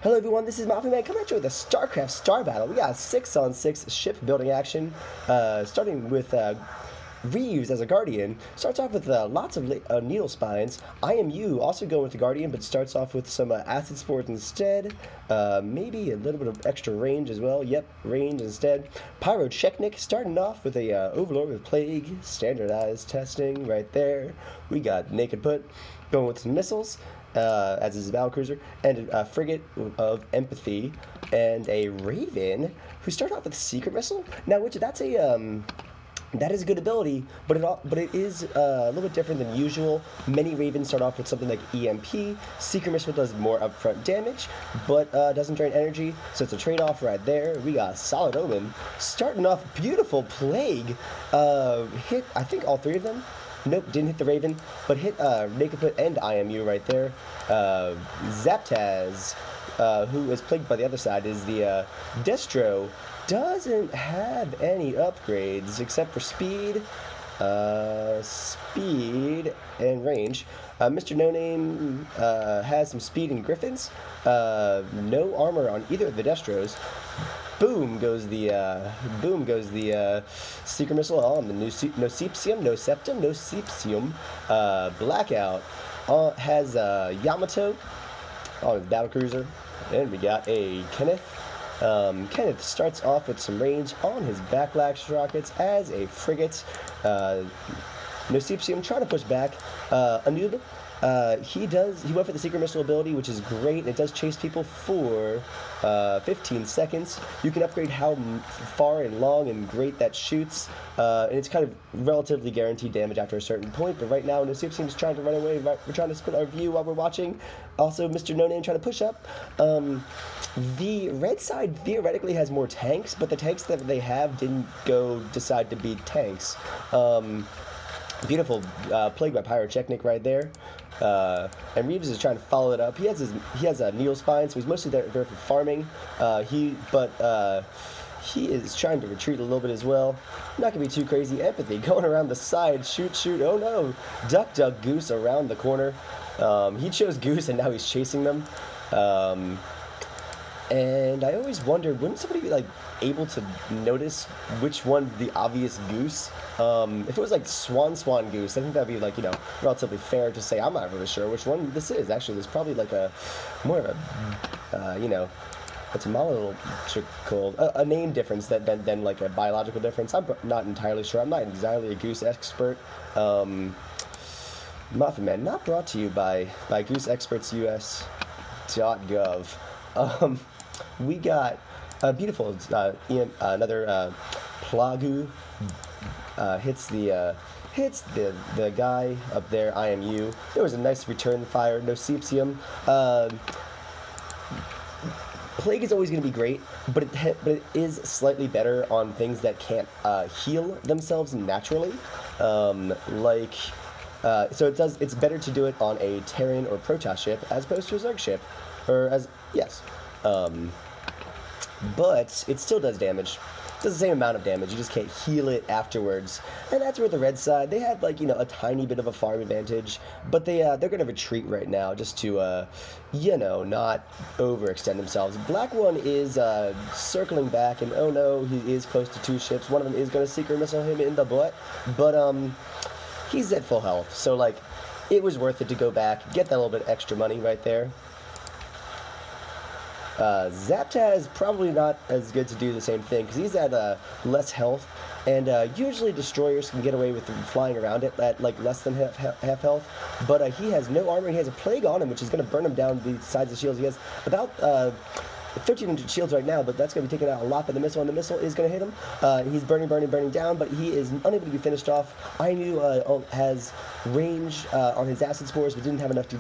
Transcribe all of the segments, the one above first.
Hello everyone, this is Maffuman coming at you with a StarCraft Starbattle. We got a 6-on-6 ship building action, starting with Reeves as a Guardian. Starts off with lots of needle spines. IMU also going with the Guardian, but starts off with some acid spores instead. Maybe a little bit of extra range as well. Yep, range instead. Pyrotechnic starting off with a Overlord with Plague. Standardized testing right there. We got Naked Put going with some missiles. As his battlecruiser, and a frigate of empathy, and a Raven who started off with a secret missile. Now, that's a that is a good ability, but it is a little bit different than usual. Many Ravens start off with something like EMP. Secret missile does more upfront damage, but doesn't drain energy, so it's a trade-off right there. We got Solid Omen starting off beautiful Plague. Hit I think all three of them. Nope, didn't hit the Raven, but hit Naked Foot and IMU right there. Zaptaz, who is plagued by the other side, is the Destro. Doesn't have any upgrades except for speed, and range. Mr. No Name has some speed and Griffins. No armor on either of the Destros. Boom goes the secret missile on the no septum, no septium. Blackout has Yamato on his battlecruiser, and we got a Kenneth. Kenneth starts off with some range on his backlash rockets as a frigate. No septium trying to push back. Anub. He went for the secret missile ability, which is great, and it does chase people for 15 seconds. You can upgrade how far and long and great that shoots, and it's kind of relatively guaranteed damage after a certain point, but right now, Nasib seems trying to run away. We're trying to split our view while we're watching. Also, Mr. No Name trying to push up. The red side theoretically has more tanks, but the tanks that they have didn't decide to be tanks. Beautiful Plague by Pyrotechnic right there. And Reeves is trying to follow it up. He has a needle spine, so he's mostly there for farming. He is trying to retreat a little bit as well. Not gonna be too crazy. Empathy going around the side. Shoot. Oh no! Duck, Goose around the corner. He chose Goose, and now he's chasing them. And I always wondered, wouldn't somebody be like able to notice which one's the obvious goose? If it was like Swan Goose, I think that'd be like, relatively fair to say. I'm not really sure which one this is. Actually, there's probably like more of a, etymological, a name difference than like a biological difference. I'm not entirely sure. I'm not exactly a goose expert. Maffuman, not brought to you by gooseexpertsus.gov. We got a beautiful another Plagu hits the guy up there. IMU. There was a nice return fire. No septium. Plague is always going to be great, but it is slightly better on things that can't heal themselves naturally, so it's better to do it on a Terran or Protoss ship as opposed to a Zerg ship, but it still does damage. It does the same amount of damage. You just can't heal it afterwards, and that's where the red side, they had like a tiny bit of a farm advantage, but they're gonna retreat right now just to not overextend themselves. Black one is circling back, and oh no, he is close to two ships. One of them is gonna secret missile him in the butt, but he's at full health, so like it was worth it to go back, get that little bit extra money right there. Zaptaz probably not as good to do the same thing because he's at less health, and usually destroyers can get away with flying around it at like less than half health, but he has no armor. He has a Plague on him, which is going to burn him down the sides of shields. He has about 1,300 shields right now, but that's going to be taking out a lot. But the missile is going to hit him. He's burning down, but he is unable to be finished off. IMU has range on his acid spores, but didn't have enough to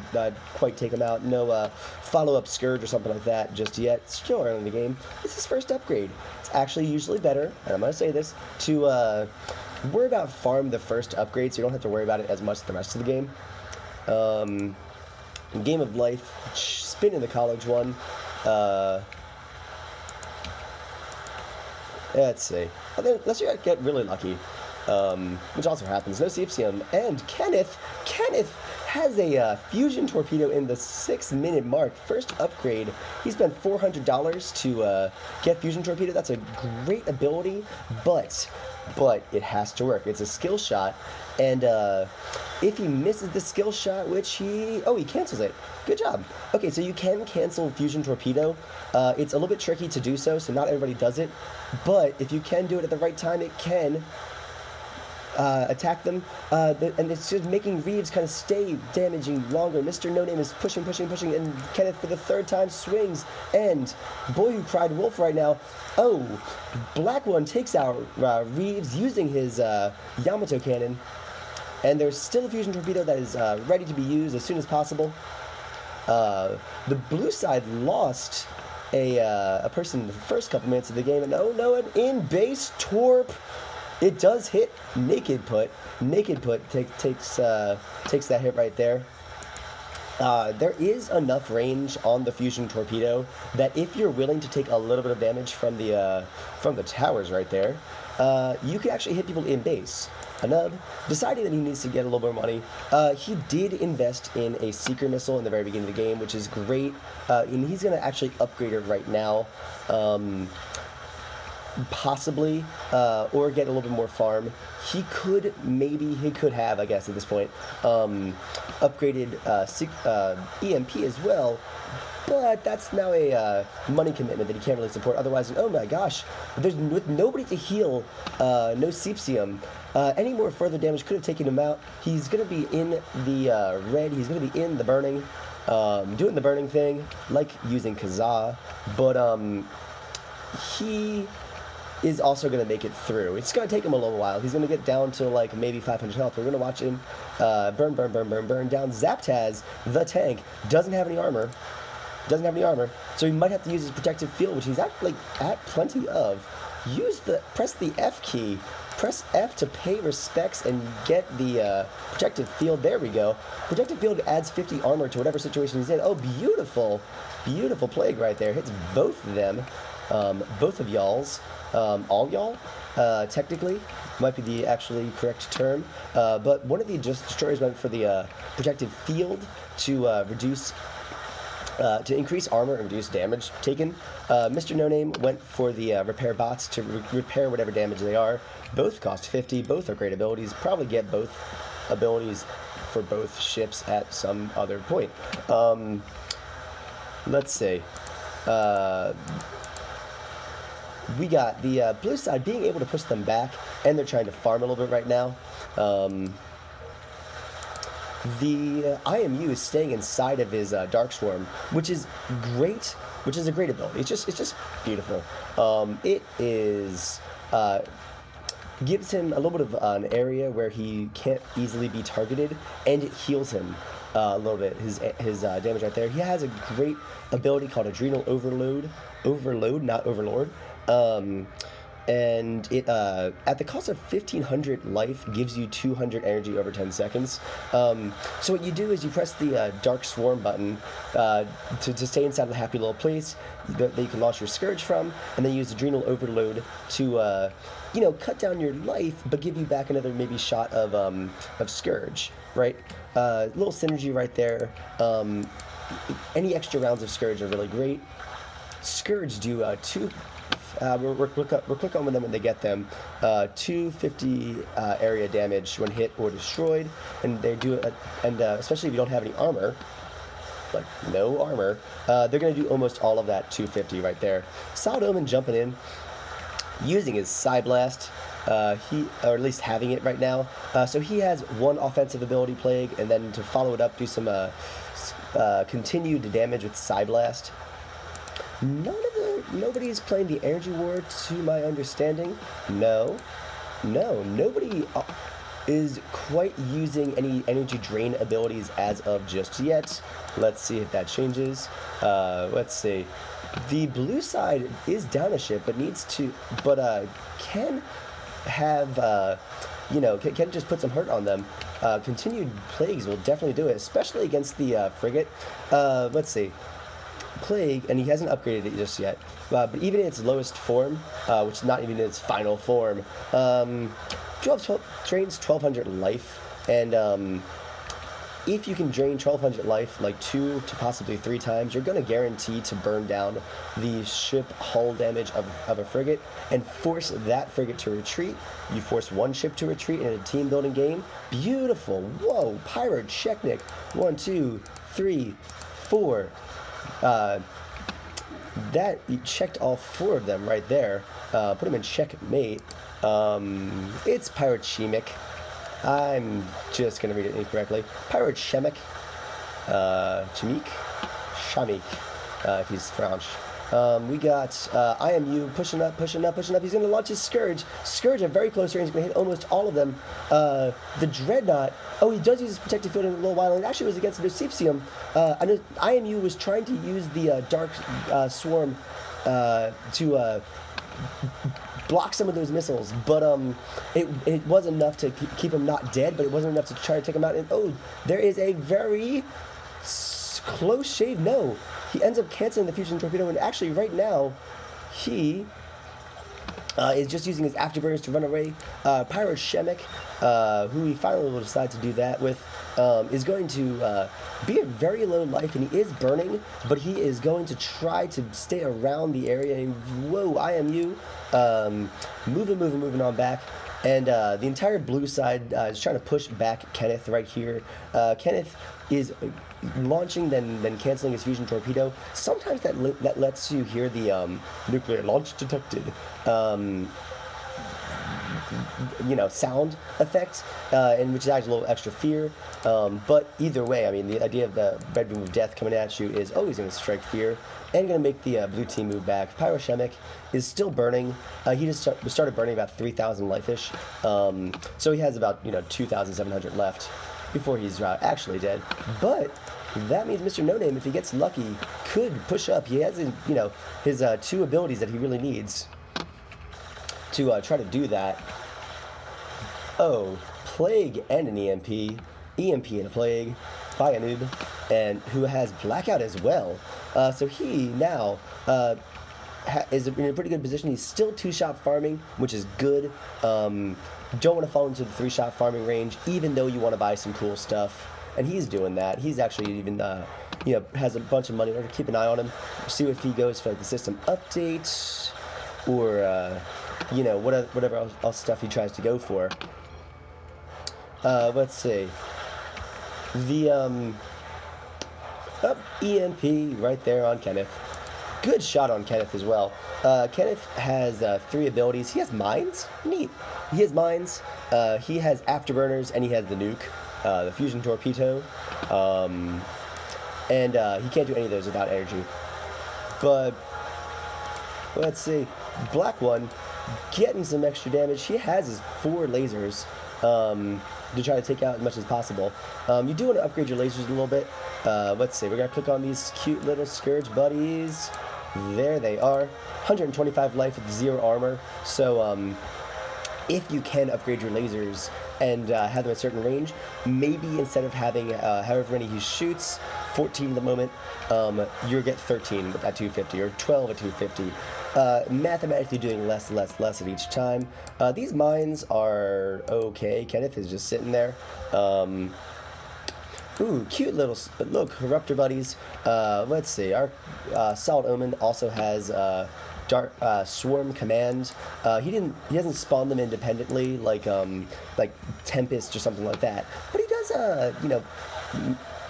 quite take him out. No follow-up Scourge or something like that just yet. Still early in the game. This is his first upgrade. It's actually usually better, and I'm going to say this, to worry about farm the first upgrade so you don't have to worry about it as much the rest of the game. Game of Life, spin in the college one. Let's see. Let's get really lucky, which also happens. No septium, and Kenneth has a fusion torpedo in the 6-minute mark. First upgrade. He spent $400 to get fusion torpedo. That's a great ability, but it has to work. It's a skill shot, and if he misses the skill shot, which he cancels it. Good job. Okay, so you can cancel fusion torpedo. It's a little bit tricky to do so not everybody does it, but if you can do it at the right time, it can attack them, and it's just making Reeves kind of stay damaging longer. Mr. No Name is pushing, and Kenneth for the 3rd time swings, and Boy Who Cried Wolf right now. Oh, Black One takes out Reeves using his Yamato cannon, and there's still a fusion torpedo that is ready to be used as soon as possible. The blue side lost a person in the first couple minutes of the game, and oh no, an in-base torp. It does hit Naked Put. Naked Put takes that hit right there. There is enough range on the fusion torpedo that if you're willing to take a little bit of damage from the towers right there, you can actually hit people in base. Anub, deciding that he needs to get a little more money, he did invest in a Seeker missile in the very beginning of the game, which is great, and he's going to actually upgrade it right now. Possibly, or get a little bit more farm. He could have, I guess, at this point, upgraded EMP as well, but that's now a money commitment that he can't really support. Otherwise, oh my gosh, with nobody to heal, no Sepsium, any more further damage could have taken him out. He's going to be in the red, he's going to be in the burning, doing the burning thing, like using Kazaa, but he is also going to make it through. It's going to take him a little while. He's going to get down to like maybe 500 health. We're going to watch him burn down. Zaptaz, the tank, doesn't have any armor. So he might have to use his protective field, which he's actually at plenty of. Press the F key. Press F to pay respects and get the protective field. There we go. Protective field adds 50 armor to whatever situation he's in. Oh, beautiful. Beautiful plague right there. Hits both of them. Both of y'all's. All y'all, technically, might be the actually correct term, but one of the destroyers went for the protective field to increase armor and reduce damage taken. Mr. No Name went for the repair bots to repair whatever damage they are. Both cost 50, both are great abilities, probably get both abilities for both ships at some other point. Let's see. We got the blue side being able to push them back, and they're trying to farm a little bit right now. The IMU is staying inside of his Dark Swarm, which is great, which is a great ability. It's just beautiful. It is gives him a little bit of an area where he can't easily be targeted, and it heals him a little bit, his damage right there. He has a great ability called Adrenal Overload, not Overlord. And it at the cost of 1500 life gives you 200 energy over 10 seconds. So what you do is you press the Dark Swarm button to stay inside the happy little place that you can launch your Scourge from, and then use Adrenal Overload to cut down your life but give you back another maybe shot of Scourge, right? Little synergy right there. Any extra rounds of Scourge are really great. Scourge do we're quick on them when they get them. 250 area damage when hit or destroyed, and they do especially if you don't have any armor, like no armor, they're gonna do almost all of that 250 right there. Solid Omen jumping in, using his Psyblast, or at least having it right now. So he has one offensive ability, Plague, and then to follow it up, do some continued damage with Psyblast. Nobody's playing the Energy War, to my understanding. No, nobody is quite using any energy drain abilities as of just yet. Let's see if that changes. Let's see. The blue side is down a ship, but can have can just put some hurt on them. Continued plagues will definitely do it, especially against the frigate. Let's see. Plague, and he hasn't upgraded it just yet, but even in its lowest form, which is not even in its final form, drains 1200 life, and if you can drain 1200 life like 2 to possibly 3 times, you're going to guarantee to burn down the ship hull damage of a frigate and force that frigate to retreat. You force one ship to retreat in a team building game. Beautiful. Whoa, Pyro Checknick. 1, 2, 3, 4. That you checked all 4 of them right there. Put them in checkmate. It's Pyrochemic. I'm just gonna read it incorrectly. Pyrochemic. Chemique? Shamik, if he's French. We got IMU pushing up. He's going to launch his Scourge. Scourge at very close range. He's going to hit almost all of them. The Dreadnought. Oh, he does use his protective field in a little while, and it actually was against the Nocipsium. I know IMU was trying to use the Dark Swarm to block some of those missiles, but it was enough to keep him not dead, but it wasn't enough to try to take him out. And oh, there is a very close shave. No, he ends up canceling the fusion torpedo, and actually right now he is just using his afterburners to run away. Pyrochemic, who he finally will decide to do that with, is going to be at very low life, and he is burning, but he is going to try to stay around the area. And whoa, IMU, moving on back. And the entire blue side is trying to push back Kenneth right here. Kenneth is launching, then canceling his fusion torpedo. Sometimes that lets you hear the nuclear launch detected, sound effect, and which adds a little extra fear. But either way, I mean, the idea of the red beam of death coming at you is always going to strike fear and going to make the blue team move back. Pyrochemic is still burning. He just started burning about 3,000 life-ish. So he has about 2,700 left before he's actually dead. But that means Mr. No Name, if he gets lucky, could push up. He has his 2 abilities that he really needs to try to do that. Oh, Plague and an EMP. EMP and a Plague by a noob, and who has Blackout as well. So he now is in a pretty good position. He's still 2-shot farming, which is good. Don't want to fall into the 3-shot farming range, even though you want to buy some cool stuff. And he's doing that. He's actually even, has a bunch of money. We're going to keep an eye on him, see if he goes for the system update, or, whatever else stuff he tries to go for. Let's see. The, EMP right there on Kenneth. Good shot on Kenneth as well. Kenneth has 3 abilities. He has mines. Neat. He has mines. He has afterburners, and he has the nuke, the fusion torpedo. And he can't do any of those without energy. But let's see. Black one getting some extra damage. He has his 4 lasers to try to take out as much as possible. You do want to upgrade your lasers a little bit. Let's see. We're going to click on these cute little Scourge buddies. There they are. 125 life with 0 armor. So if you can upgrade your lasers and have them at a certain range, maybe instead of having however many he shoots, 14 at the moment, you'll get 13 at 250 or 12 at 250. Mathematically doing less at each time. These mines are okay. Kenneth is just sitting there. Ooh, cute little corruptor buddies. Let's see. Our Solid Omen also has Dark Swarm Command. He hasn't spawned them independently like Tempest or something like that. But he does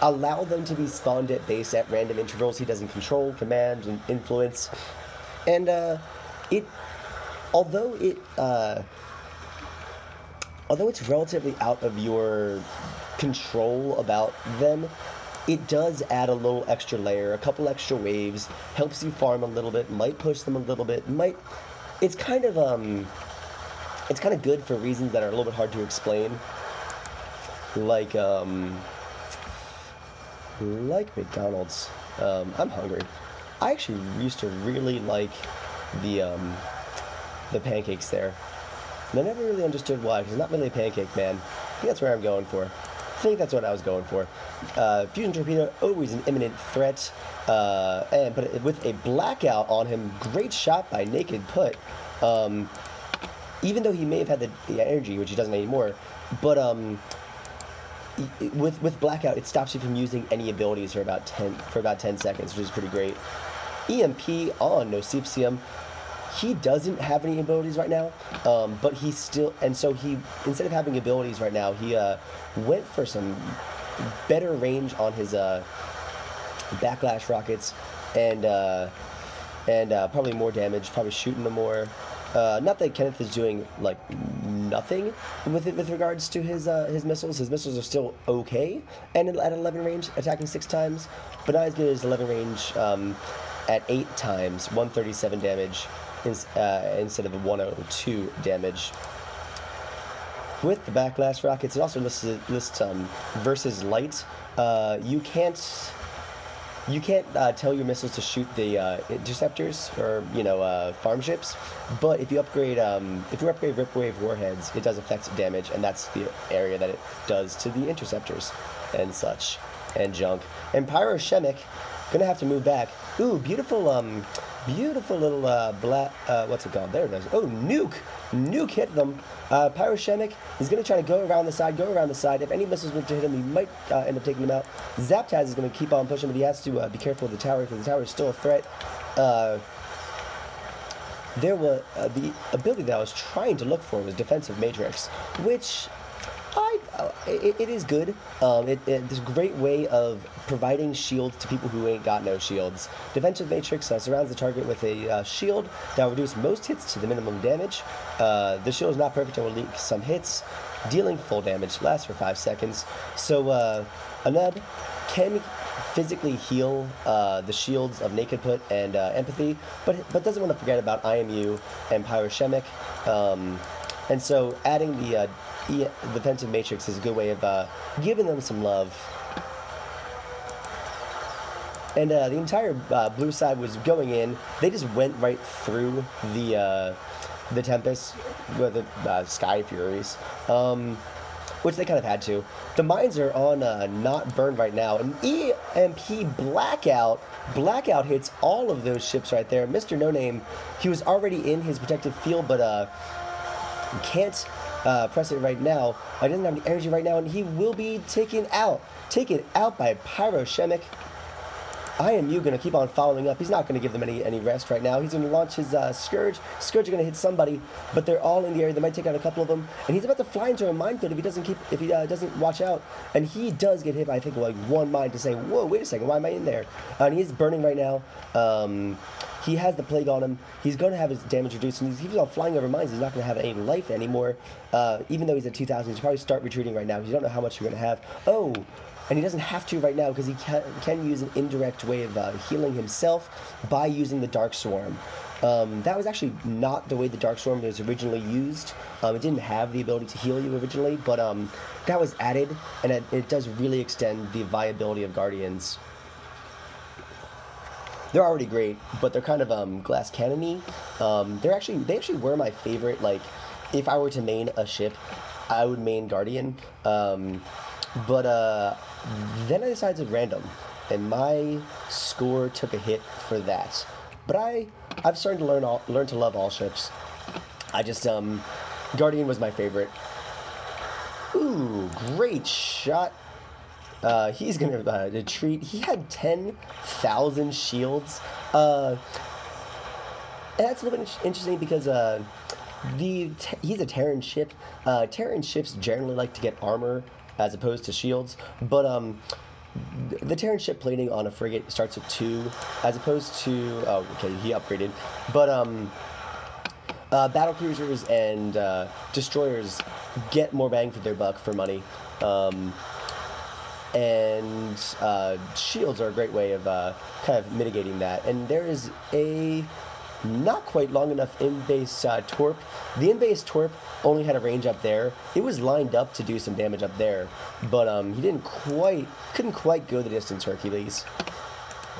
allow them to be spawned at base at random intervals. He doesn't control, command, and influence. And although it's relatively out of your control about them, it does add a little extra layer, a couple extra waves, helps you farm a little bit, might push them a little bit, it's kind of good for reasons that are a little bit hard to explain. Like McDonald's. I'm hungry. I actually used to really like the pancakes there. And I never really understood why, because it's not really a pancake, man. I think that's where I'm going for. I think that's what I was going for. Fusion Torpedo, always an imminent threat. But with a Blackout on him, great shot by Naked Put. Even though he may have had the energy, which he doesn't anymore, but with Blackout, it stops you from using any abilities for about 10 seconds, which is pretty great. EMP on Nosipsium. He doesn't have any abilities right now, but he still, and so he, instead of having abilities right now, he went for some better range on his backlash rockets, and probably more damage, probably shooting them more. Not that Kenneth is doing like nothing with regards to his missiles. His missiles are still okay, and at 11 range, attacking 6 times, but not as good as 11 range at 8 times, 137 damage instead of 102 damage. With the backlash rockets, it also lists versus light. You can't tell your missiles to shoot the interceptors or farm ships, but if you upgrade Ripwave warheads, it does effective damage, and that's the area that it does to the interceptors and such and junk. And Pyroshemic gonna have to move back. Ooh, beautiful little black. What's it called? There it is. Oh, Nuke hit them. Pyroshemic is going to try to go around the side. If any missiles were to hit him, he might end up taking them out. Zaptaz is going to keep on pushing, but he has to be careful of the tower, because the tower is still a threat. There was the ability that I was trying to look for was Defensive Matrix, which it is good. It's a great way of providing shields to people who ain't got no shields. Defensive Matrix surrounds the target with a shield that will reduce most hits to the minimum damage. The shield is not perfect and will leak some hits, dealing full damage. Lasts for 5 seconds. So Anub can physically heal the shields of Naked Put and Empathy, but doesn't want to forget about IMU and Pyroshemic. And so adding the Defensive Matrix is a good way of giving them some love. And the entire blue side was going in. They just went right through the Tempest with the Sky Furies, which they kind of had to. The mines are on not burned right now. And EMP Blackout hits all of those ships right there. Mr. No Name, he was already in his protective field, but can't press it right now. He doesn't have any energy right now, and he will be taken out by Pyroshemic. IMU going to keep on following up. He's not going to give them any rest right now. He's going to launch his Scourge. Scourge are going to hit somebody, but they're all in the area. They might take out a couple of them, and he's about to fly into a minefield if he doesn't watch out. And he does get hit by, I think, like one mine to say, whoa, wait a second, why am I in there? And he's burning right now. He has the plague on him. He's going to have his damage reduced, and he's on flying over mines. He's not going to have any life anymore. Even though he's at 2,000, he's probably start retreating right now. You don't know how much you're going to have. Oh. And he doesn't have to right now, because he can use an indirect way of healing himself by using the Dark Swarm. That was actually not the way the Dark Swarm was originally used. It didn't have the ability to heal you originally, but that was added, and it does really extend the viability of Guardians. They're already great, but they're kind of glass cannon-y. They actually were my favorite. Like, if I were to main a ship, I would main Guardian. But then I decided random, and my score took a hit for that. But I've started to learn to love all ships. I just Guardian was my favorite. Ooh, great shot. He's gonna retreat. He had 10,000 shields. And that's a little bit interesting because he's a Terran ship. Terran ships generally like to get armor as opposed to shields, but the Terran ship plating on a frigate starts at 2, as opposed to he upgraded, but battle cruisers and destroyers get more bang for their buck for money, and shields are a great way of kind of mitigating that. And there is a not quite long enough in-base torp. The in-base torp only had a range up there. It was lined up to do some damage up there, but he couldn't quite go the distance, Hercules.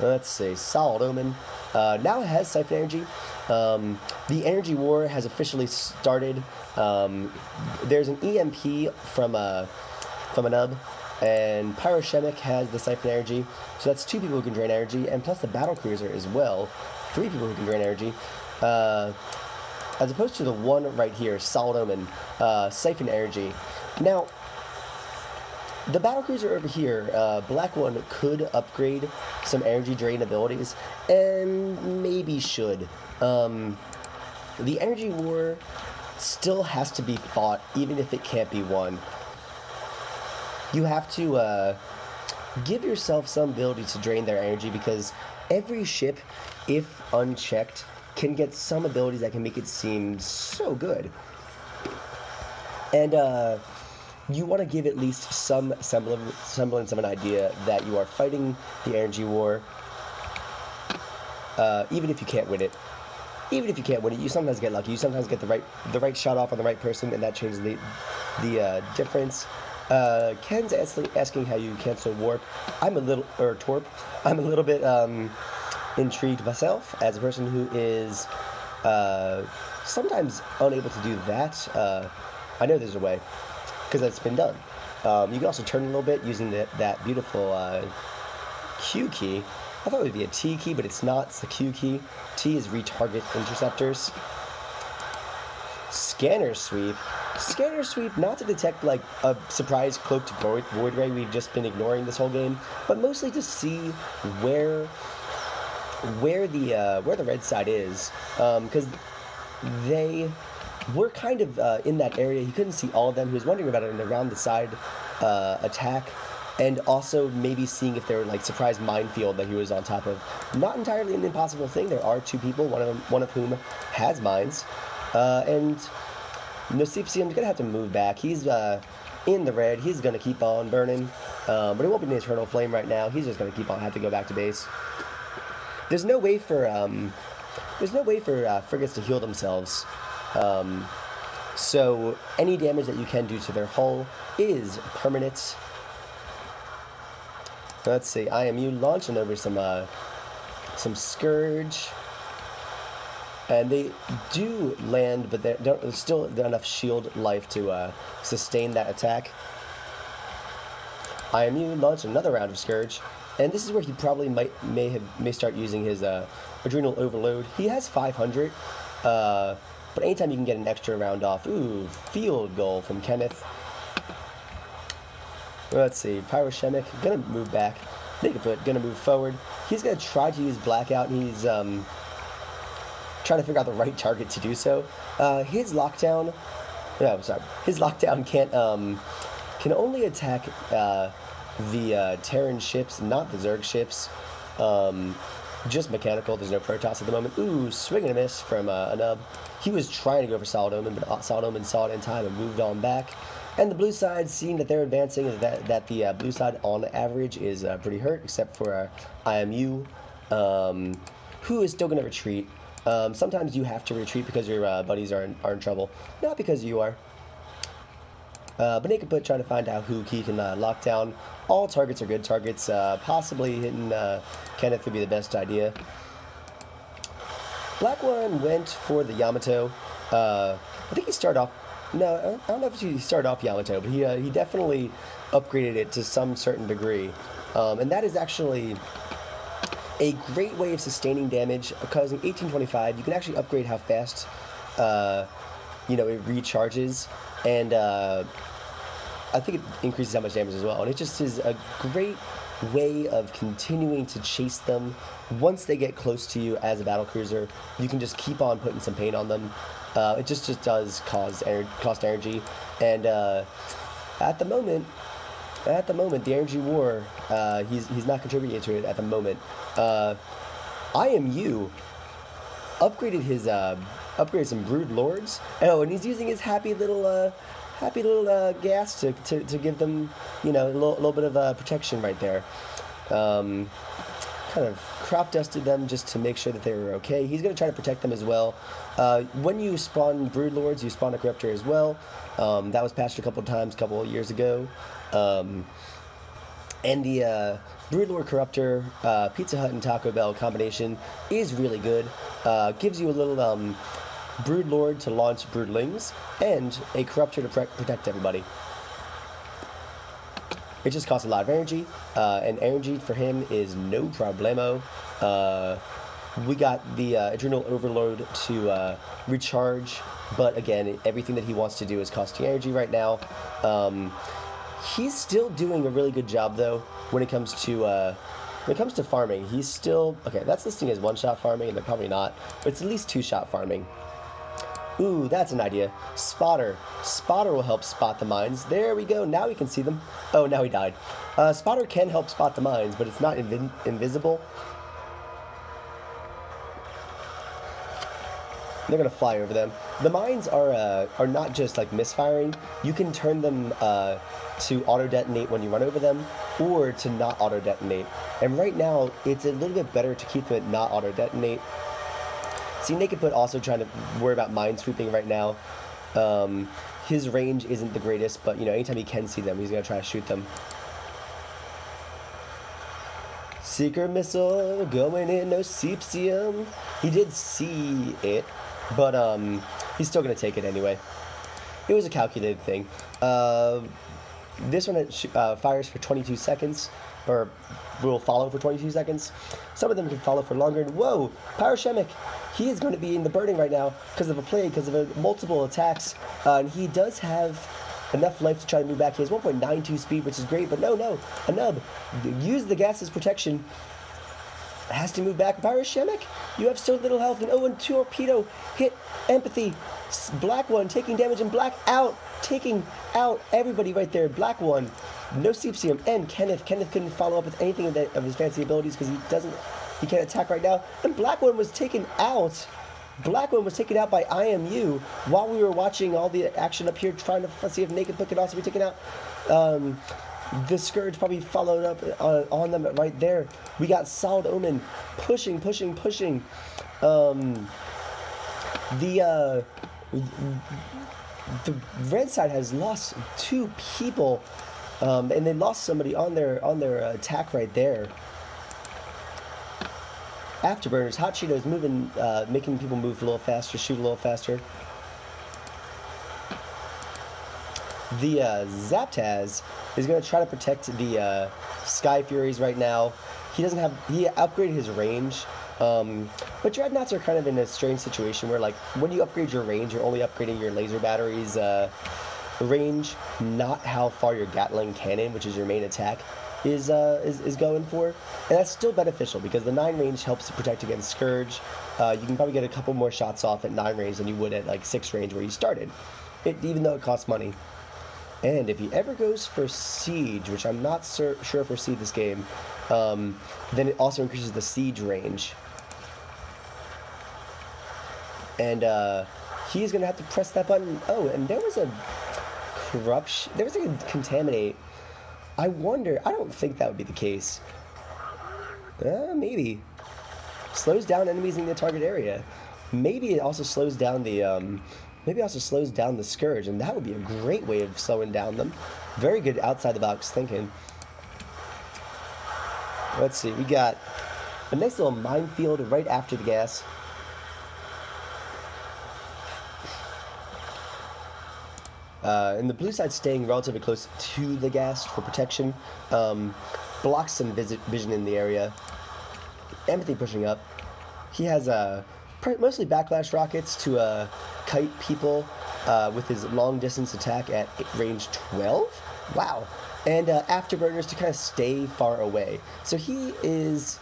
Let's see, Solid Omen. Now it has Siphon Energy. The Energy War has officially started. There's an EMP from a nub, and Pyroshemic has the Siphon Energy, so that's 2 people who can drain energy, and plus the Battle Cruiser as well. 3 people who can drain energy, as opposed to the one right here, Solid Omen, Siphon Energy. Now, The battlecruiser over here, Black One, could upgrade some energy drain abilities, and maybe should. The energy war still has to be fought, even if it can't be won. You have to give yourself some ability to drain their energy, because every ship, if unchecked, can get some abilities that can make it seem so good. And you want to give at least some semblance of an idea that you are fighting the energy war, even if you can't win it. Even if you can't win it, you sometimes get lucky. You sometimes get the right shot off on the right person, and that changes the difference. Ken's asking how you cancel warp. Torp. I'm a little bit intrigued myself as a person who is sometimes unable to do that. I know there's a way, because it's been done. You can also turn a little bit using that beautiful Q key. I thought it would be a T key, but it's not. It's the Q key. T is retarget interceptors. Scanner sweep. Scanner sweep, not to detect like a surprise cloaked void ray we've just been ignoring this whole game, but mostly to see where the red side is, because they were kind of in that area. He couldn't see all of them. He was wondering about it, and around the side attack, and also maybe seeing if there were like surprise minefield that he was on top of. Not entirely an impossible thing. There are two people, one of whom has mines, and Nosipsium's gonna have to move back. He's in the red. He's gonna keep on burning, but it won't be an eternal flame right now. He's just gonna have to go back to base. There's no way for frigates to heal themselves. So any damage that you can do to their hull is permanent. Let's see, IMU launching over some Scourge. And they do land, but there's still enough shield life to sustain that attack. IMU launched another round of Scourge, and this is where he probably may start using his Adrenal Overload. He has 500, but anytime you can get an extra round off. Ooh, field goal from Kenneth. Let's see, Pyroshemic gonna move back. Megaput gonna move forward. He's gonna try to use Blackout, and he's trying to figure out the right target to do so. His lockdown can only attack the Terran ships, not the Zerg ships. Just mechanical. There's no Protoss at the moment. Ooh, swing and a miss from a nub. He was trying to go for Solid Omen, but Solid Omen saw it in time and moved on back. And the blue side, seeing that they're advancing, that the blue side on average is pretty hurt, except for IMU, who is still going to retreat. Sometimes you have to retreat because your buddies are in trouble, not because you are. But Naked trying to find out who he can lock down. All targets are good targets. Possibly hitting Kenneth would be the best idea. Black One went for the Yamato. I think he started off. No, I don't know if he started off Yamato, but he definitely upgraded it to some certain degree, and that is actually a great way of sustaining damage, because in 1825 you can actually upgrade how fast it recharges, and I think it increases how much damage as well, and it just is a great way of continuing to chase them. Once they get close to you as a battlecruiser, you can just keep on putting some pain on them. It just does cost energy, and at the moment, the energy war, he's not contributing to it at the moment. IMU upgraded some Brood Lords. Oh, and he's using his happy little gas to give them, a little bit of protection right there. Kind of crop dusted them just to make sure that they were okay. He's going to try to protect them as well. When you spawn Brood Lords, you spawn a Corruptor as well. That was patched a couple of times, a couple of years ago. And the Broodlord Corruptor, Pizza Hut and Taco Bell combination is really good. Gives you a little Broodlord to launch Broodlings, and a Corruptor to protect everybody. It just costs a lot of energy, and energy for him is no problemo. We got the Adrenal Overload to recharge, but again, everything that he wants to do is costing energy right now. He's still doing a really good job though when it comes to farming. He's still okay. That's listing as one-shot farming, and they're probably not, but it's at least two-shot farming. Ooh, that's an idea. Spotter. Spotter will help spot the mines. There we go. Now we can see them. Oh, now he died. Spotter can help spot the mines, but it's not invisible. They're gonna fly over them. The mines are not just like misfiring. You can turn them to auto detonate when you run over them, or to not auto detonate. And right now, it's a little bit better to keep them at not auto detonate. See, Naked Foot also trying to worry about mine sweeping right now. His range isn't the greatest, but you know, anytime he can see them, he's gonna try to shoot them. Seeker missile going in, no Seepsium. He did see it, but he's still gonna take it anyway. It was a calculated thing. This one fires for 22 seconds, or will follow for 22 seconds. Some of them can follow for longer. And whoa, Pyroshemic, he is going to be in the burning right now because of a play, because of multiple attacks. And he does have enough life to try to move back. He has 1.92 speed, which is great, but no, a nub. Use the gas as protection. Has to move back. Pyroshemic, you have so little health. And oh, and Torpedo hit Empathy. Black one taking damage, and Black out, taking out everybody right there. Black one, no Seepsium, and Kenneth. Kenneth couldn't follow up with anything of his fancy abilities because he can't attack right now. And Black one was taken out. Black one was taken out by IMU while we were watching all the action up here, trying to see if Naked Foot could also be taken out. The Scourge probably followed up on them right there. We got Solid Omen pushing. The red side has lost 2 people, and they lost somebody on their attack right there. Afterburners, Hot Cheetos moving, making people move a little faster, shoot a little faster. The Zaptaz is going to try to protect the Sky Furies right now. He upgraded his range. But Dreadnoughts are kind of in a strange situation where, like, when you upgrade your range, you're only upgrading your laser batteries range, not how far your Gatling cannon, which is your main attack, is going for. And that's still beneficial because the 9 range helps to protect against Scourge. You can probably get a couple more shots off at 9 range than you would at like 6 range where you started, even though it costs money. And if he ever goes for Siege, which I'm not sure for Siege this game, then it also increases the siege range. And he's going to have to press that button. Oh, and there was a corruption. There was a contaminate. I wonder. I don't think that would be the case. Maybe. Slows down enemies in the target area. Maybe it also slows down the Scourge, and that would be a great way of slowing down them. Very good outside the box thinking. Let's see, we got a nice little minefield right after the gas. And the blue side staying relatively close to the gas for protection. Blocks some vision in the area. Empathy pushing up. He has mostly backlash rockets to kite people with his long distance attack at range 12. Wow. And afterburners to kind of stay far away. So he is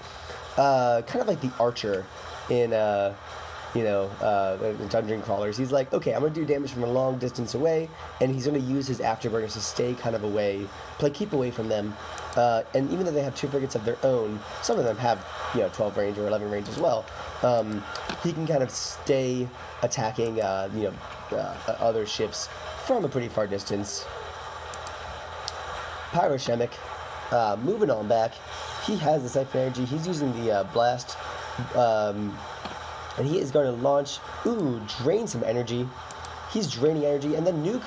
kind of like the archer in the dungeon crawlers. He's like, okay, I'm going to do damage from a long distance away, and he's going to use his afterburners to stay kind of away, keep away from them. And even though they have 2 frigates of their own, some of them have 12 range or 11 range as well. He can kind of stay attacking other ships from a pretty far distance. Pyroshemic, moving on back. He has the Siphon Energy. He's using the Blast, and he is going to launch. Ooh, drain some energy. He's draining energy, and then Nuke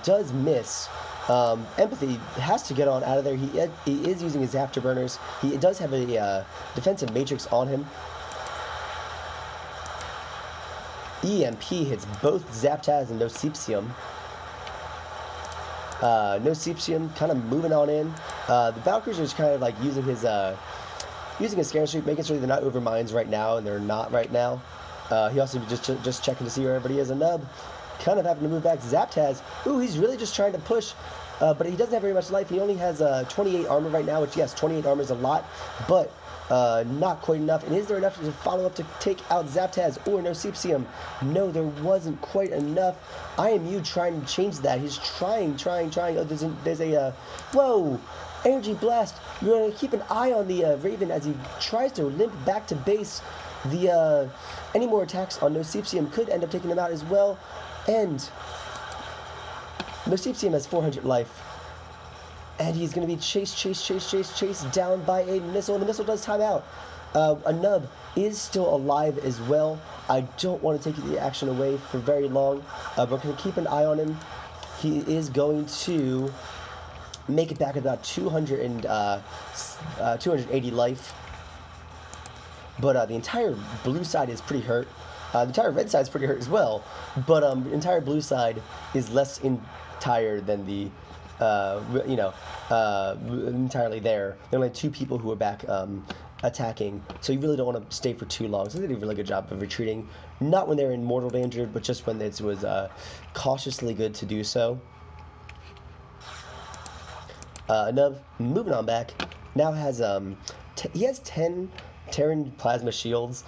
does miss. Empathy has to get on out of there. He is using his afterburners. He does have a defensive matrix on him. EMP hits both Zaptaz and No Seepsium. No Seepsium kind of moving on in. The Battlecruiser is kind of like using his scanner sweep, making sure they're not over mines right now, and they're not right now. He also just checking to see where everybody is. A nub kind of having to move back. Zaptaz, ooh, he's really just trying to push. but he doesn't have very much life. He only has 28 armor right now, which, yes, 28 armor is a lot, but not quite enough. And is there enough to follow up to take out Zaptaz or No Sepsium? No, there wasn't quite enough. IMU trying to change that. He's trying. Oh, there's a whoa! Energy Blast. We're going to keep an eye on the Raven as he tries to limp back to base. The any more attacks on No Sepsium could end up taking him out as well. And No Sepsium has 400 life. And he's going to be chased down by a missile. And the missile does time out. A nub is still alive as well. I don't want to take the action away for very long. But we're going to keep an eye on him. He is going to make it back at about 280 life. But the entire blue side is pretty hurt. The entire red side is pretty hurt as well. But the entire blue side is less entire than the, entirely there. There are only 2 people who are back attacking. So you really don't want to stay for too long. So they did a really good job of retreating. Not when they're in mortal danger, but just when it was cautiously good to do so. Nub, moving on back, now has he has 10 Terran plasma shields,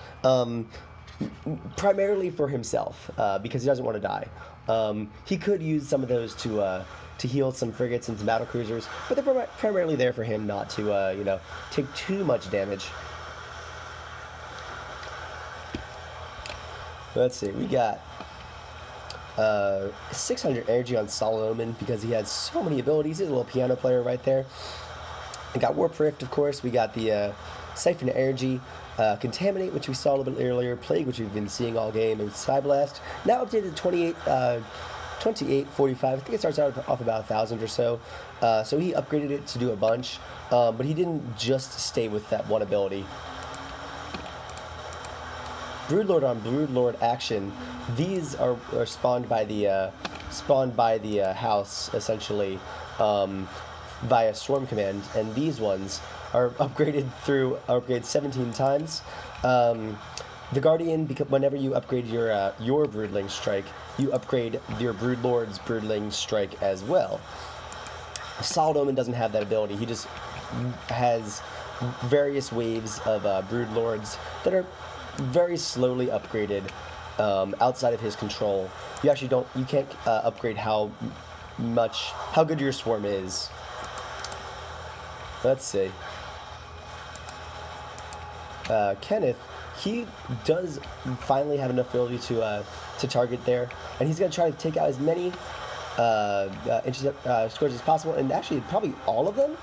primarily for himself, because he doesn't want to die. He could use some of those to heal some frigates and some battle cruisers, but they're primarily there for him not to take too much damage. Let's see, we got 600 energy on Solid Omen because he has so many abilities. He's a little piano player right there. We got Warp Rift, of course. We got the Siphon Energy, Contaminate, which we saw a little bit earlier, Plague, which we've been seeing all game, and Psyblast. Now updated to 2845. I think it starts out off about 1,000 or so. So he upgraded it to do a bunch, but he didn't just stay with that one ability. Broodlord on Broodlord action. These are spawned by the house essentially via Swarm Command, and these ones are upgraded through upgrade 17 times. The Guardian, because whenever you upgrade your Broodling Strike, you upgrade your Broodlord's Broodling Strike as well. Solid Omen doesn't have that ability. He just has various waves of Broodlords that are very slowly upgraded outside of his control. You can't upgrade how good your swarm is. Let's see. Kenneth, he does finally have enough ability to target there, and he's going to try to take out as many scores as possible, and actually probably all of them.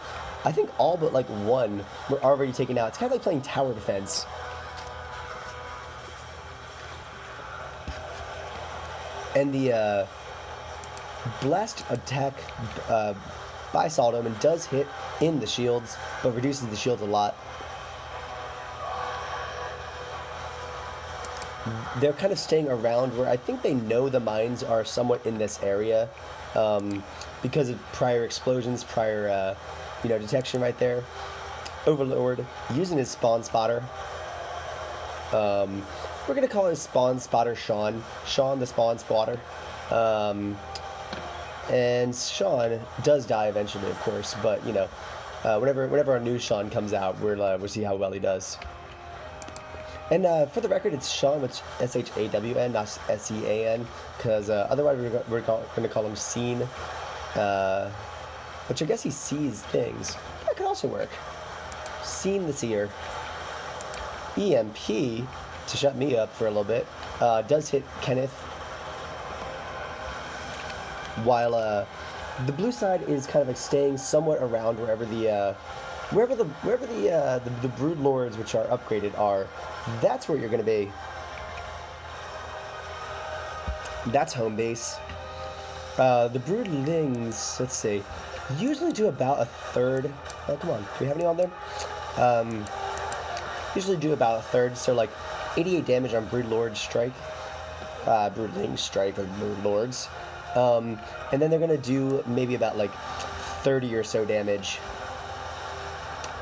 I think all but like one were already taken out. It's kind of like playing tower defense. And the blast attack by Solid Omen does hit in the shields, but reduces the shields a lot. They're kind of staying around where I think they know the mines are somewhat in this area because of prior explosions, prior detection right there. Overlord using his spawn spotter. We're going to call his spawn spotter Sean. Sean the spawn spotter. And Sean does die eventually, of course, but, whenever our new Sean comes out, we'll see how well he does. And for the record, it's Sean with S-H-A-W-N, not S-E-A-N, because otherwise we're going to call him Scene, which I guess he sees things. That could also work. Scene the Seer. EMP, to shut me up for a little bit, does hit Kenneth, while the blue side is kind of like staying somewhat around wherever the Brood Lords, which are upgraded, are. That's where you're going to be. That's home base. The Broodlings, let's see, usually do about a third. Oh, come on, do we have any on there? Usually do about a third, so like 88 damage on Broodlord Strike, Broodling Strike, or Brood Lords. And then they're gonna do maybe about like 30 or so damage.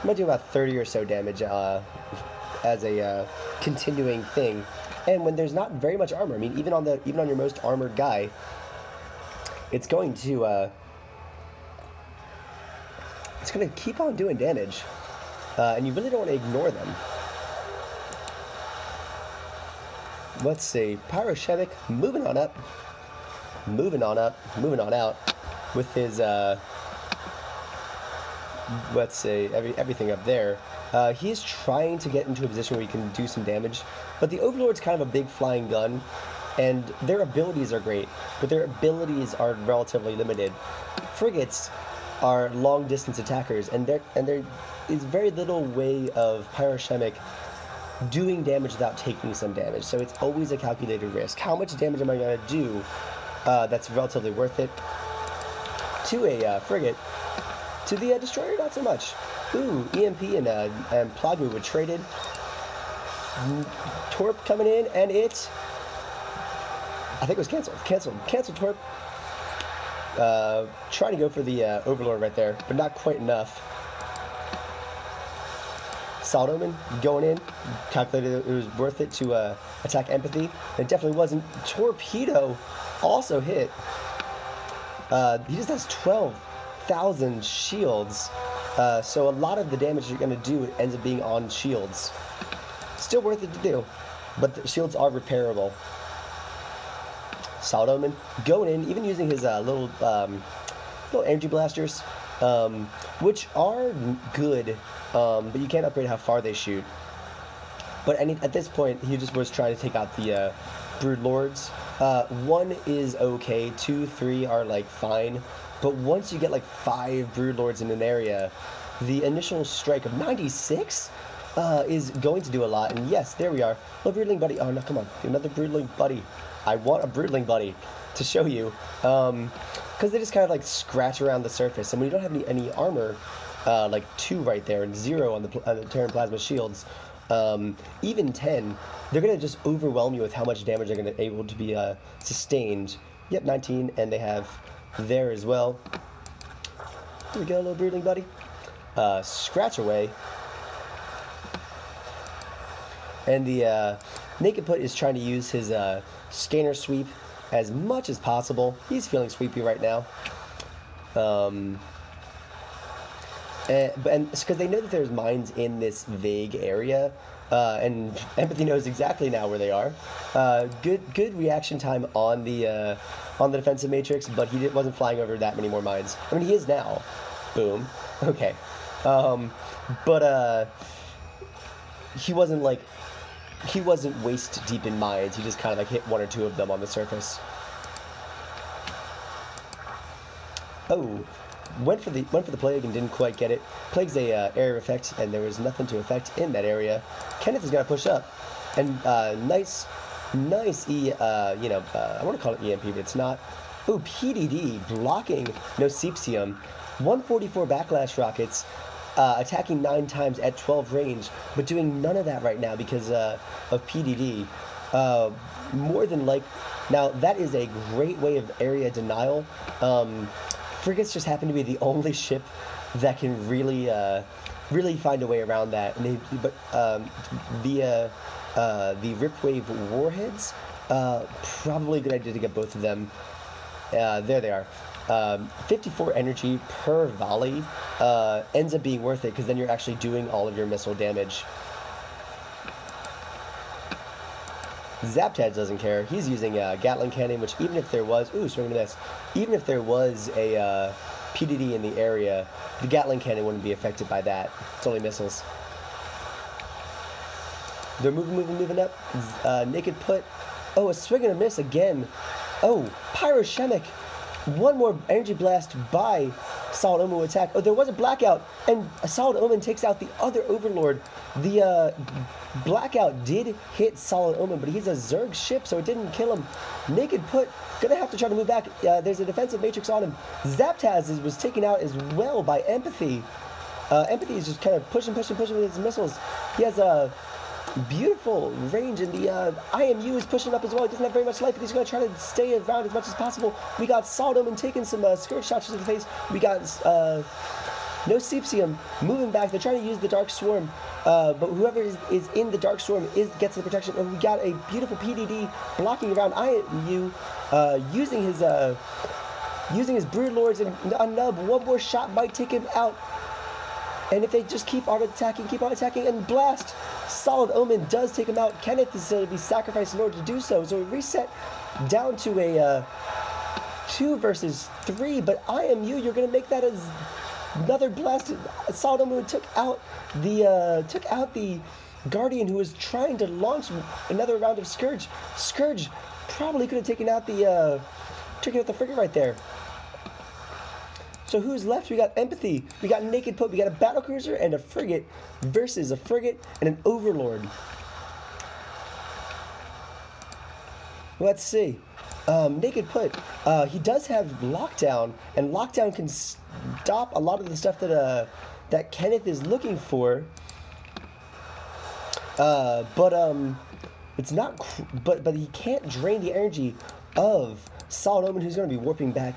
I'm gonna do about 30 or so damage as a continuing thing. And when there's not very much armor, I mean, even on your most armored guy, it's going to it's going to keep on doing damage. And you really don't want to ignore them. Let's see. Pyroshemic moving on up. Moving on up. Moving on out. With his, let's say, everything up there. He's trying to get into a position where he can do some damage. But the Overlord's kind of a big flying gun. And their abilities are great. But their abilities are relatively limited. Frigates are long-distance attackers. And there is very little way of Pyroshemic doing damage without taking some damage. So it's always a calculated risk. How much damage am I going to do that's relatively worth it? To a frigate. To the destroyer, not so much. Ooh, EMP and Plagmu were traded. Torp coming in, and it... I think it was canceled. Canceled Torp. Trying to go for the Overlord right there, but not quite enough. Solid Omen going in. Calculated it was worth it to attack Empathy. It definitely wasn't. Torpedo also hit. He just has 12,000 shields. So a lot of the damage you're going to do ends up being on shields. Still worth it to do, but the shields are repairable. Solid Omen going in, even using his little energy blasters, which are good, but you can't upgrade how far they shoot. But at this point, he just was trying to take out the Brood Lords. 1 is okay, 2, 3 are like fine, but once you get like 5 Brood Lords in an area, the initial strike of 96 is going to do a lot. And yes, there we are. Oh, Broodling Buddy. Oh no, come on, another Broodling Buddy. I want a Broodling Buddy to show you, because they just kind of like scratch around the surface, and when you don't have any armor, like 2 right there and 0 on the Terran Plasma shields, even 10, they're gonna just overwhelm you with how much damage they're gonna able to be sustained. Yep, 19, and they have there as well. Here we go, little Broodling Buddy. Scratch away. And the Naked Put is trying to use his scanner sweep as much as possible. He's feeling sweepy right now. And it's because they know that there's mines in this vague area, and Empathy knows exactly now where they are. Good reaction time on the defensive matrix, but he wasn't flying over that many more mines. I mean, he is now. Boom. Okay. But he wasn't waist deep in mines. He just kind of like hit 1 or 2 of them on the surface. Oh, went for the Plague and didn't quite get it. Plague's a area effect, and there was nothing to affect in that area. Kenneth is gonna push up, and nice I want to call it EMP, but it's not. Ooh, PDD blocking Nosepsium. 144 backlash rockets. Attacking 9 times at 12 range, but doing none of that right now because of PDD. More than like, now that is a great way of area denial. Frigates just happen to be the only ship that can really find a way around that. And the Ripwave warheads, probably a good idea to get both of them. There they are. 54 energy per volley ends up being worth it, because then you're actually doing all of your missile damage. Zaptaz doesn't care. He's using Gatling Cannon, which even if there was... Ooh, swing and miss. Even if there was a PDD in the area, the Gatling Cannon wouldn't be affected by that. It's only missiles. They're moving up. Naked Put. Oh, a swing and a miss again. Oh, Pyroshemic. 1 more energy blast by Solid Omen will attack. Oh, there was a blackout, and a Solid Omen takes out the other Overlord. The blackout did hit Solid Omen, but he's a Zerg ship, so it didn't kill him. Naked Put, gonna have to try to move back. There's a defensive matrix on him. Zaptaz was taken out as well by Empathy. Empathy is just kind of pushing with his missiles. He has a beautiful range, and the IMU is pushing up as well. He doesn't have very much life, but he's going to try to stay around as much as possible. We got Solid Omen taking some skirt shots to the face. We got Nosepsium moving back. They're trying to use the Dark Swarm, but whoever is in the Dark Swarm gets the protection. And we got a beautiful PDD blocking around IMU, using his Brood Lords, and a nub. 1 more shot might take him out. And if they just keep on attacking, and blast, Solid Omen does take him out. Kenneth is going to be sacrificed in order to do so. So we reset down to a 2 versus 3. But IMU, you're going to make that as another blast. Solid Omen took out the Guardian, who was trying to launch another round of Scourge. Scourge probably could have taken out the frigate right there. So who's left? We got Empathy, we got Naked Put, we got a battlecruiser and a frigate versus a frigate and an overlord. Let's see. Naked Put, he does have Lockdown, and Lockdown can stop a lot of the stuff that Kenneth is looking for. It's not. But he can't drain the energy of Solid Omen, who's going to be warping back.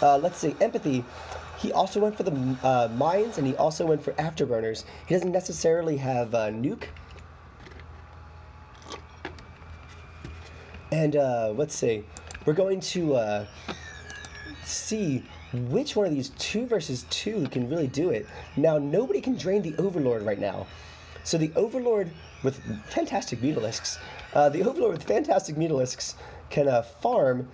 Let's see, Empathy. He also went for the mines, and he also went for afterburners. He doesn't necessarily have nuke. And let's see, we're going to see which one of these 2 versus 2 can really do it. Now, nobody can drain the Overlord right now. So the Overlord with fantastic Mutalisks, can farm,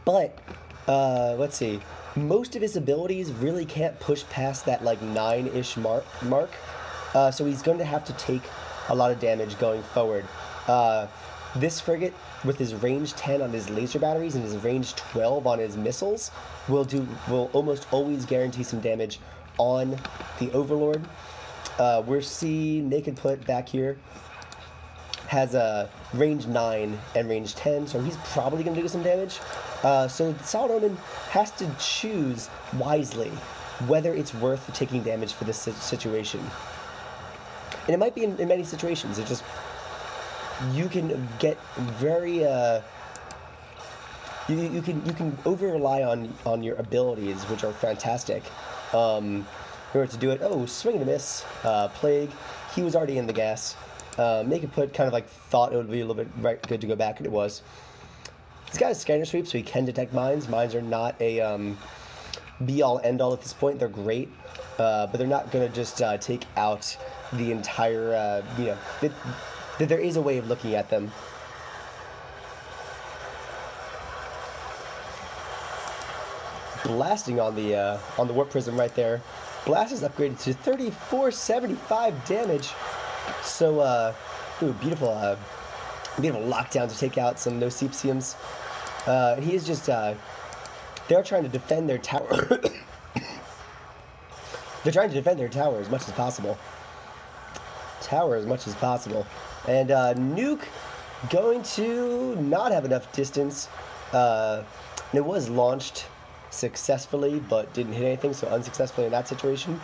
but let's see, most of his abilities really can't push past that like 9-ish mark. So he's going to have to take a lot of damage going forward. This frigate, with his range 10 on his laser batteries and his range 12 on his missiles, will almost always guarantee some damage on the Overlord. We're seeing Naked Put back here has a range 9 and range 10, so he's probably going to do some damage. So Solid Omen has to choose wisely whether it's worth taking damage for this situation. And it might be in many situations. It just, you can get very you can over rely on your abilities, which are fantastic, in order to do it. Oh, swing and a miss. Plague, he was already in the gas. Naked Put kind of like thought it would be a little bit good to go back, and it was. This guy's scanner sweep, so he can detect mines. Mines are not a be-all, end-all at this point. They're great, but they're not going to just take out the entire, there is a way of looking at them. Blasting on the Warp Prism right there. Blast is upgraded to 3475 damage. So, ooh, beautiful lockdown to take out some No-Sepsiums. He is just, they're trying to defend their tower. They're trying to defend their tower as much as possible. And Nuke going to not have enough distance. It was launched successfully, but didn't hit anything, so unsuccessfully in that situation.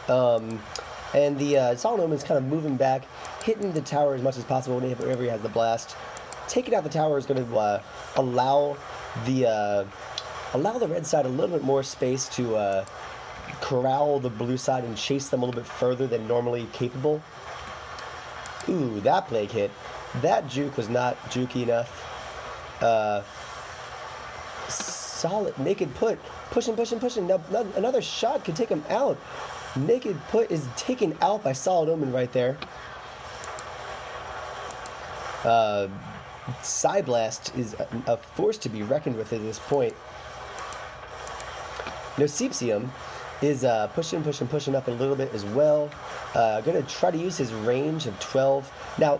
And the Solid Omen's kind of moving back, hitting the tower as much as possible whenever he has the blast. Taking out the tower is going to allow the red side a little bit more space to corral the blue side and chase them a little bit further than normally capable. Ooh, that Plague hit. That juke was not jukey enough. Solid Naked Put, pushing. Now another shot could take him out. Naked Put is taken out by Solid Omen right there. Psyblast is a force to be reckoned with at this point. No-Sepsium is pushing up a little bit as well. Going to try to use his range of 12. Now,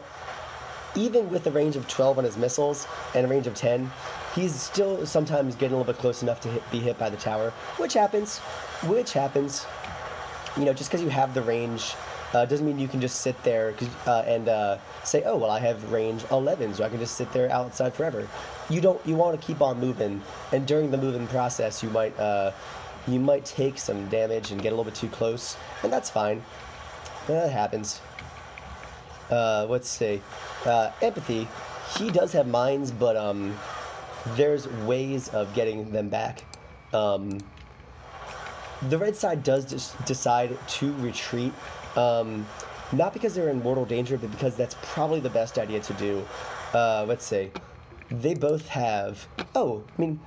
even with the range of 12 on his missiles and a range of 10, he's still sometimes getting a little bit close enough to be hit by the tower, which happens. You know, just because you have the range doesn't mean you can just sit there and say, oh, well, I have range 11, so I can just sit there outside forever. You want to keep on moving, and during the moving process, you might take some damage and get a little bit too close, and that's fine. That happens. Let's see. Empathy, he does have mines, but there's ways of getting them back. The red side does decide to retreat, not because they're in mortal danger, but because that's probably the best idea to do. Let's see. They both have... Oh, I mean,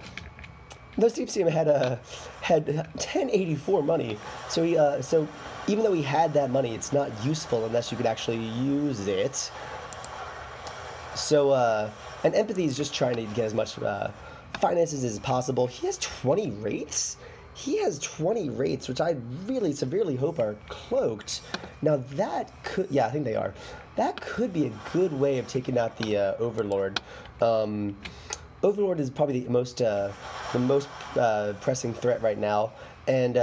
No, Steve had 1084 money, so so even though he had that money, it's not useful unless you could actually use it. So and empathy is just trying to get as much finances as possible. He has 20 rates. He has 20 rates, which I really severely hope are cloaked. Now that could, yeah, I think they are. That could be a good way of taking out the Overlord. Um, Overlord is probably the most pressing threat right now, and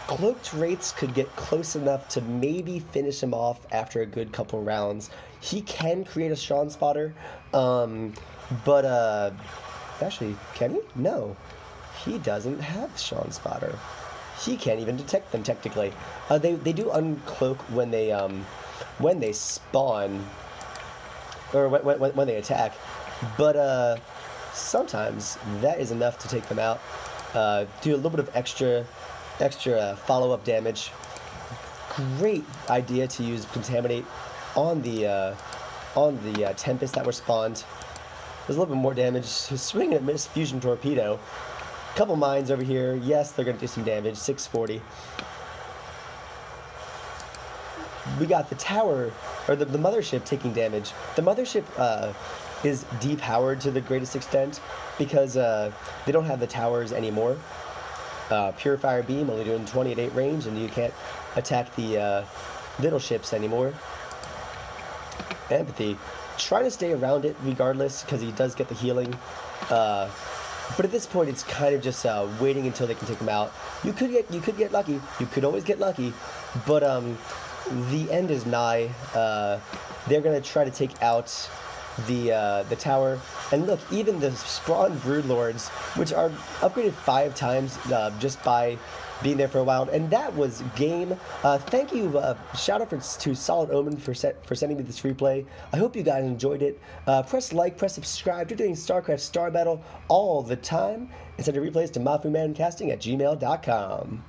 cloaked rates could get close enough to maybe finish him off after a good couple rounds. He can create a Sean spotter, but actually, can he? No, he doesn't have Sean spotter. He can't even detect them technically. They do uncloak when they spawn or when they attack, but sometimes that is enough to take them out. Do a little bit of extra follow-up damage. Great idea to use Contaminate on the Tempest that were spawned. There's a little bit more damage. Swing and miss Fusion Torpedo. Couple mines over here. Yes, they're going to do some damage. 640. We got the tower, or the mothership taking damage. The mothership is depowered to the greatest extent because they don't have the towers anymore. Purifier Beam only doing 20 at 8 range, and you can't attack the little ships anymore. Empathy, trying to stay around it regardless because he does get the healing. But at this point, it's kind of just waiting until they can take him out. You could get lucky. You could always get lucky, but the end is nigh. They're gonna try to take out the tower. And look, even the Spawn Broodlords, which are upgraded 5 times just by being there for a while, and that was game. Thank you, shout out to Solid Omen for sending me this replay. I hope you guys enjoyed it. Press like, press subscribe. You're doing StarCraft Starbattle all the time, and send your replays to maffumancasting@gmail.com.